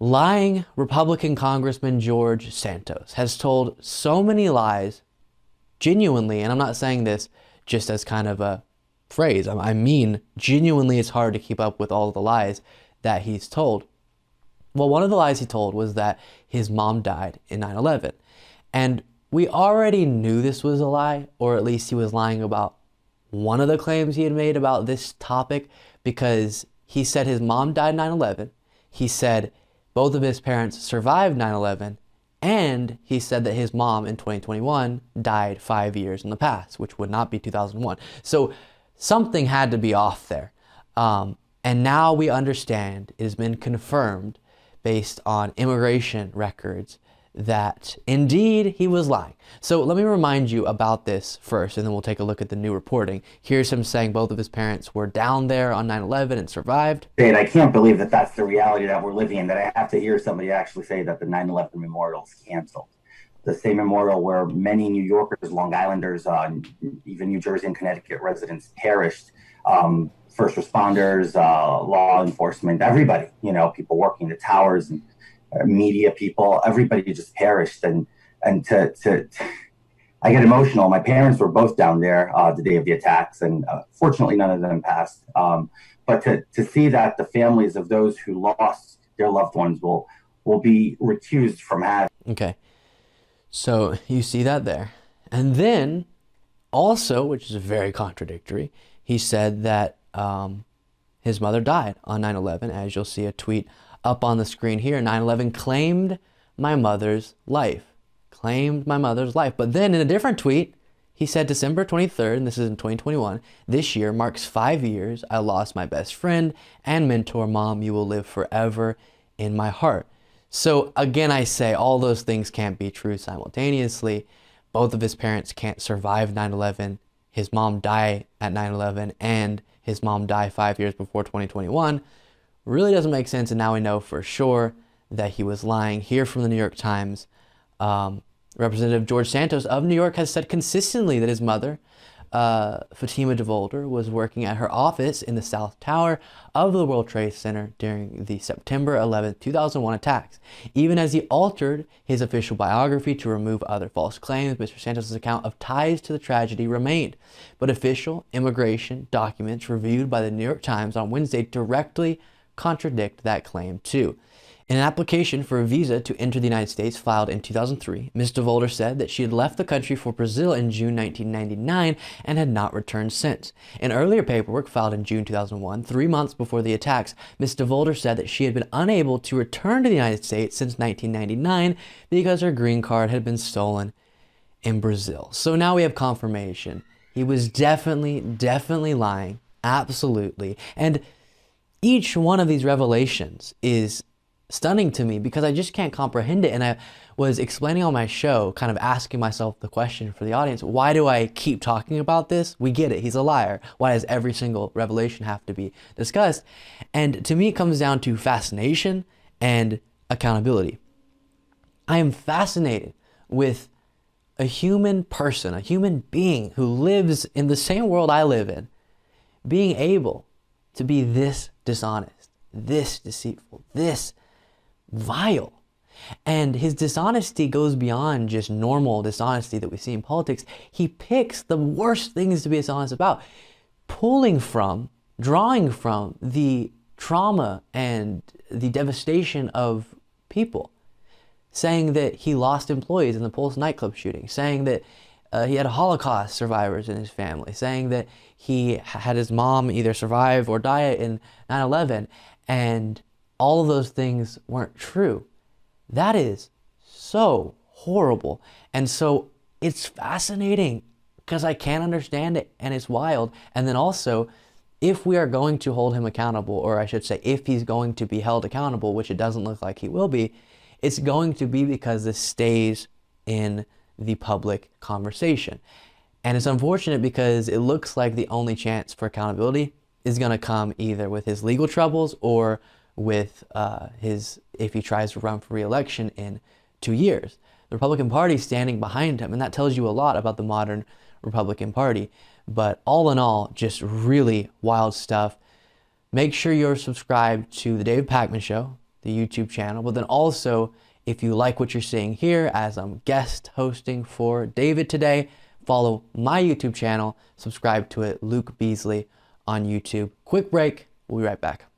Lying Republican Congressman George Santos has told so many lies genuinely, and I'm not saying this just as kind of a phrase. I mean, genuinely, it's hard to keep up with all of the lies that he's told. Well, one of the lies he told was that his mom died in 9/11. And we already knew this was a lie, or at least he was lying about one of the claims he had made about this topic, because he said his mom died in 9/11. He said both of his parents survived 9/11. And he said that his mom in 2021 died 5 years in the past, which would not be 2001. So something had to be off there. And now we understand it has been confirmed based on immigration records that indeed he was lying. So let me remind you about this first, and then we'll take a look at the new reporting. Here's him saying both of his parents were down there on 9/11 and survived. And I can't believe that that's the reality that we're living in, that I have to hear somebody actually say that the 9/11 memorial is canceled. The same memorial where many New Yorkers, Long Islanders, even New Jersey and Connecticut residents perished. First responders, law enforcement, everybody, people working the towers and media people, everybody just perished. And I get emotional. My parents were both down there the day of the attacks, and fortunately, none of them passed. But to see that the families of those who lost their loved ones will be recused from having. Okay, so you see that there. And then also, which is very contradictory, he said that his mother died on 9/11. As you'll see a tweet up on the screen here, 9/11 claimed my mother's life. Claimed my mother's life. But then in a different tweet, he said December 23rd, and this is in 2021, this year marks 5 years I lost my best friend and mentor. Mom, you will live forever in my heart. So again, I say all those things can't be true simultaneously. Both of his parents can't survive 9/11. His mom died at 9/11, and his mom died 5 years before 2021. Really doesn't make sense, and now we know for sure that he was lying. Here from the New York Times, Representative George Santos of New York has said consistently that his mother, Fatima DeVolder, was working at her office in the South Tower of the World Trade Center during the September 11th, 2001 attacks. Even as he altered his official biography to remove other false claims, Mr. Santos' account of ties to the tragedy remained. But official immigration documents reviewed by the New York Times on Wednesday directly contradict that claim too. In an application for a visa to enter the United States filed in 2003, Ms. DeVolder said that she had left the country for Brazil in June 1999 and had not returned since. In earlier paperwork filed in June 2001, 3 months before the attacks, Ms. DeVolder said that she had been unable to return to the United States since 1999 because her green card had been stolen in Brazil. So now we have confirmation. He was definitely lying. Absolutely. And each one of these revelations is stunning to me because I just can't comprehend it. And I was explaining on my show, kind of asking myself the question for the audience, why do I keep talking about this? We get it, he's a liar. Why does every single revelation have to be discussed? And to me, it comes down to fascination and accountability. I am fascinated with a human person, a human being who lives in the same world I live in, being able to be this dishonest, this deceitful, this vile. And his dishonesty goes beyond just normal dishonesty that we see in politics. He picks the worst things to be dishonest about, drawing from the trauma and the devastation of people, saying that he lost employees in the Pulse nightclub shooting, saying that he had Holocaust survivors in his family, saying that he had his mom either survive or die in 9/11, and all of those things weren't true. That is so horrible. And so it's fascinating because I can't understand it, and it's wild. And then also, if we are going to hold him accountable, or I should say, if he's going to be held accountable, which it doesn't look like he will be, it's going to be because this stays in the public conversation. And it's unfortunate because it looks like the only chance for accountability is going to come either with his legal troubles or with if he tries to run for re-election in 2 years. The Republican Party is standing behind him, and that tells you a lot about the modern Republican Party. But all in all, just really wild stuff. Make sure you're subscribed to the David Pakman Show. the YouTube channel. But then also, if you like what you're seeing here as I'm guest hosting for David today, follow my YouTube channel, subscribe to it, Luke Beasley on YouTube. Quick break, we'll be right back.